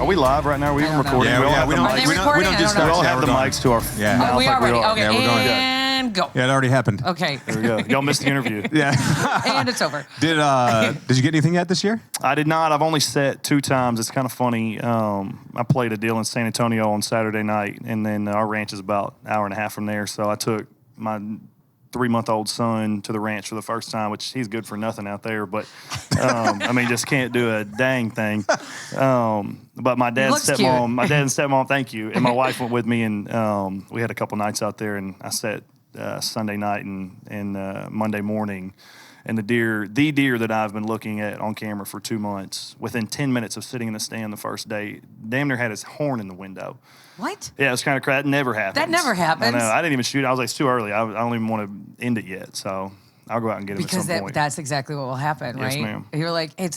Are we live right now? Are we even recording? Yeah, we we don't just we start. all have the going. mics to our Yeah. mouth. We are ready. Okay, Yeah, we're going. and go. Yeah, it already happened. Okay. There we go. Y'all missed the interview. Yeah. And it's over. Did you get anything yet this year? I did not. I've only set 2 times. It's kind of funny. I played a deal in San Antonio on Saturday night, and then our ranch is about an hour and a half from there. So I took my 3-month-old son to the ranch for the first time, which he's good for nothing out there, but I mean, just can't do a dang thing. But my dad and stepmom, thank you, and my wife went with me, and we had a couple nights out there, and I set Sunday night and Monday morning. And the deer that I've been looking at on camera for 2 months, within 10 minutes of sitting in the stand the first day, damn near had his horn in the window. What? Yeah, it was kind of crazy. That never happens. That never happens. I know. I didn't even shoot. I was like, it's too early. I don't even want to end it yet. So I'll go out and get him at some point. That's exactly what will happen, right? Yes, ma'am. You're like, wait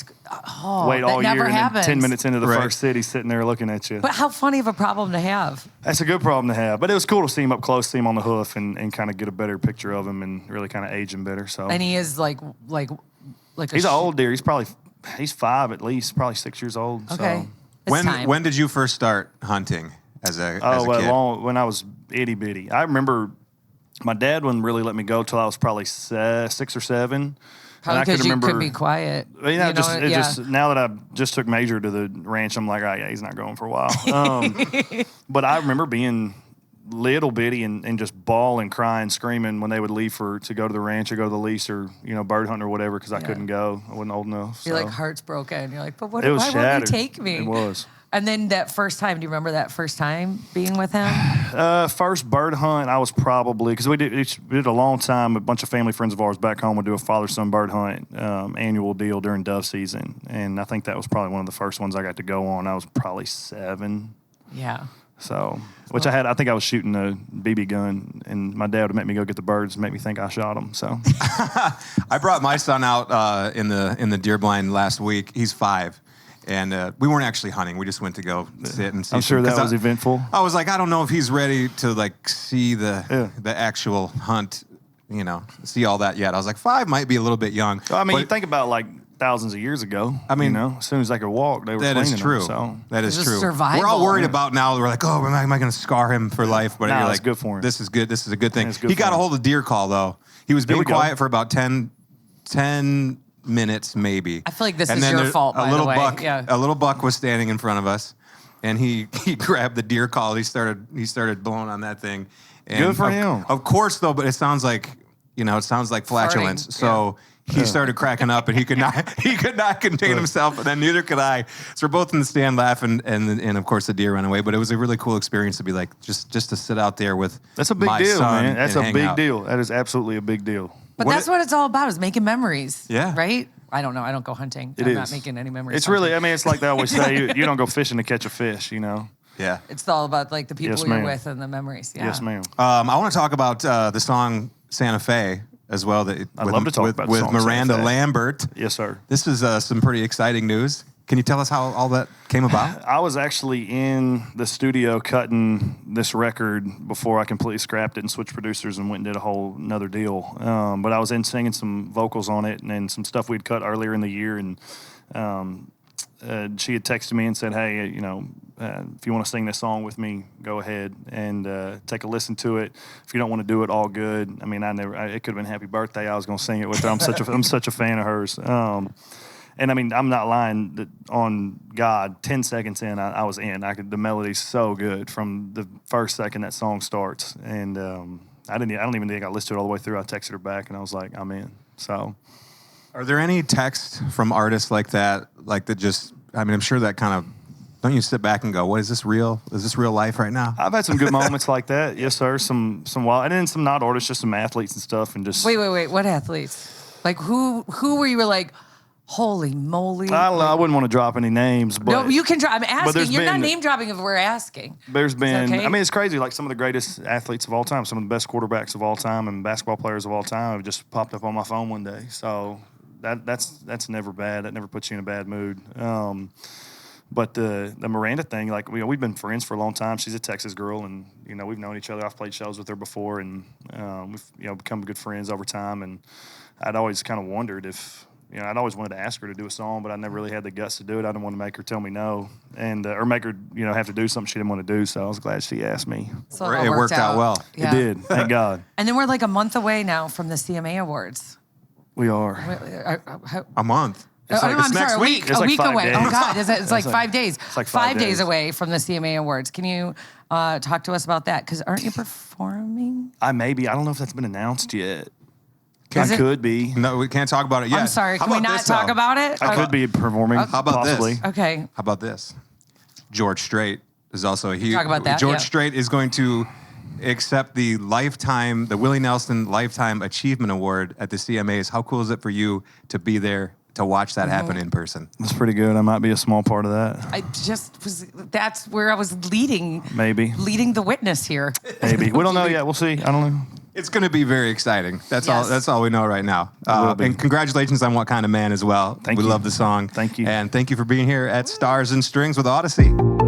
all that never year, and happens. then 10 minutes into the Right. first sit, he's sitting there looking at you. But how funny of a problem to have. That's a good problem to have. But it was cool to see him up close, see him on the hoof, and kind of get a better picture of him and really kind of age him better. So. And he is like He's an old deer. He's 5 at least, probably 6 years old. Okay. So. It's time. When did you first start hunting as a kid? When I was itty bitty. I remember my dad wouldn't really let me go till I was probably 6 or 7. Probably because you could be quiet. Just now that I just took Major to the ranch, I'm like, oh yeah, he's not going for a while. But I remember being little bitty and just bawling, crying, screaming when they would leave to go to the ranch or go to the lease or bird hunting or whatever because I couldn't go. I wasn't old enough. Your heart's broken. You're like, but why was won't shattered. you take me? It was. And then that first time, do you remember that first time being with him? First bird hunt, I was probably, because we did a long time, a bunch of family friends of ours back home would do a father-son bird hunt annual deal during dove season. And I think that was probably one of the first ones I got to go on. I was probably 7. Yeah. So, I think I was shooting a BB gun, and my dad would make me go get the birds and make me think I shot them. So, I brought my son out in the deer blind last week. He's 5. And we weren't actually hunting. We just went to go sit and see. I'm sure that was eventful. I was like, I don't know if he's ready to see the actual hunt, see all that yet. I was like, 5 might be a little bit young. Well, I mean, you think about thousands of years ago. I mean, as soon as they could walk, they were cleaning them. That is true. So. That is true. Survival. We're all worried about now. We're like, oh, am I going to scar him for life? But you're like, it's good for him. This is good. This is a good thing. He got a hold of deer call though. He was being quiet for about 10 minutes maybe. I feel like this is your fault, by the way. A little buck was standing in front of us, and he grabbed the deer call. He started blowing on that thing. And good for him. Of course, though, but it sounds like flatulence. Farting. So he started cracking up, and he could not contain himself, and then neither could I. So we're both in the stand laughing, and of course the deer ran away. But it was a really cool experience to be like just to sit out there with that's a big my deal, son man. That's a and big hang out. deal. That is absolutely a big deal. But that's what it's all about, is making memories. Yeah. Right? I don't know. I don't go hunting. I'm not making any memories. It's really, it's like they always say, you don't go fishing to catch a fish, Yeah. It's all about the people Yes, you're ma'am. with and the memories. Yeah. Yes, ma'am. I want to talk about the song Santa Fe as well. I'd love to talk about the with song Miranda Santa Fe. Lambert. Yes, sir. This is some pretty exciting news. Can you tell us how all that came about? I was actually in the studio cutting this record before I completely scrapped it and switched producers and went and did a whole another deal. But I was in singing some vocals on it and then some stuff we'd cut earlier in the year. And she had texted me and said, hey, if you want to sing this song with me, go ahead and take a listen to it. If you don't want to do it, all good. I mean, it could have been Happy Birthday. I was going to sing it with her. I'm such a fan of hers. And I mean, I'm not lying. That on God, 10 seconds in, I was in. The melody's so good from the first second that song starts. And I don't even think I listened to it all the way through. I texted her back, and I was like, I'm in. So, are there any texts from artists like that just? I mean, I'm sure that kind of. Don't you sit back and go, "What is this real? Is this real life right now?" I've had some good moments like that. Yes, sir. Some wild, and then some not artists, just some athletes and stuff, and just. Wait. What athletes? Like who were you? Were like. Holy moly. I wouldn't want to drop any names, but... No, you can drop. I'm asking. You're not name dropping if we're asking. There's been... Okay? I mean, it's crazy. Like, some of the greatest athletes of all time, some of the best quarterbacks of all time and basketball players of all time have just popped up on my phone one day. So that's never bad. That never puts you in a bad mood. But the Miranda thing, like, we've been friends for a long time. She's a Texas girl, and, we've known each other. I've played shows with her before, and we've, become good friends over time. And I'd always kind of wondered if I'd always wanted to ask her to do a song, but I never really had the guts to do it. I didn't want to make her tell me no, and or make her, have to do something she didn't want to do. So I was glad she asked me. So It worked out well. Yeah. It did, thank God. And then we're like a month away now from the CMA Awards. We are. A month. It's like- I'm it's sorry, next a week. week. It's A like week 5 away. days. Oh God, it's like 5 days. It's like 5 days days. away from the CMA Awards. Can you talk to us about that? Because aren't you performing? I don't know if that's been announced yet. Is I it? could be. No, we can't talk about it yet. I'm sorry. How Can we about not this, talk though? about it? I could be performing. How about this? possibly. Okay. How about this? George Strait is also a huge. Talk about that, George yeah. Strait is going to accept the Willie Nelson Lifetime Achievement Award at the CMAs. How cool is it for you to be there to watch that happen in person? That's pretty good. I might be a small part of that. I just was. That's where I was leading the witness here. Maybe. We don't know yet. We'll see. I don't know. It's going to be very exciting. That's all. Yes. That's all we know right now. will be. And congratulations on What Kind of Man as well. Thank we you. love the song. Thank you. And thank you for being here at Stars and Strings with Audacy.